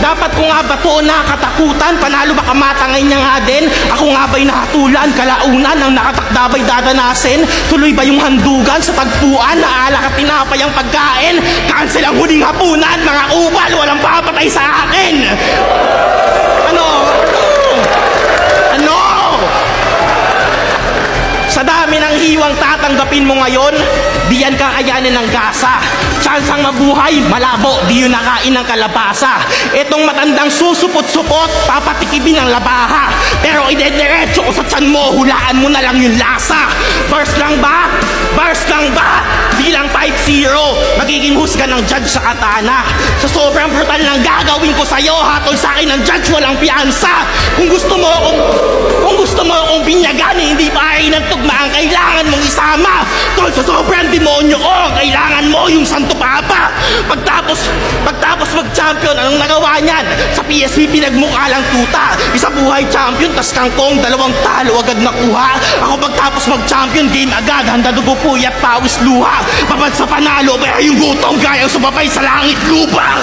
Dapat ko nga ba to nakatakutan? Panalo baka matangay niya nga din. Ako nga ba'y nakatulan? Kalaunan ang nakatakdabay dadanasin. Tuloy ba yung handugan sa tagpuan? Naalak at tinapay ang pagkain. Cancel ang huling hapunan. Mga ubal, walang papatay sa akin. Ano? Ano? Sa dami ng hiwang tatanggapin mo ngayon, di yan kakayanin ng gasa. Chance ang mabuhay, malabo, di yun nakain ng kalabasa. Itong matandang susupot-supot, papatikibin ang labaha. Pero idediretso ko sa tiyan mo, hulaan mo na lang yung lasa. First lang ba? Bars lang ba? Bilang 5-0, magiging husga ng judge sa katana. Sa sobrang brutal ng gagawin ko sa'yo, hatol sa akin ng judge, walang piyansa. Kung gusto mo akong binyagan, hindi pa ay ng tugma ang kailangan mong isama. Tol, sa sobrang demonyo ko, kailangan mo yung Santo Papa. Pagtapos mag-champion, anong nagawa niyan? Sa PSP, pinagmukha lang tuta. Isa buhay champion, tas kangkong, 2 talo agad nakuha. Ako pagtapos mag-champion, game agad, handa dugo puyat, pawis luha. Babad sa panalo, pero yung gutom kayang sumabay sa langit lupa.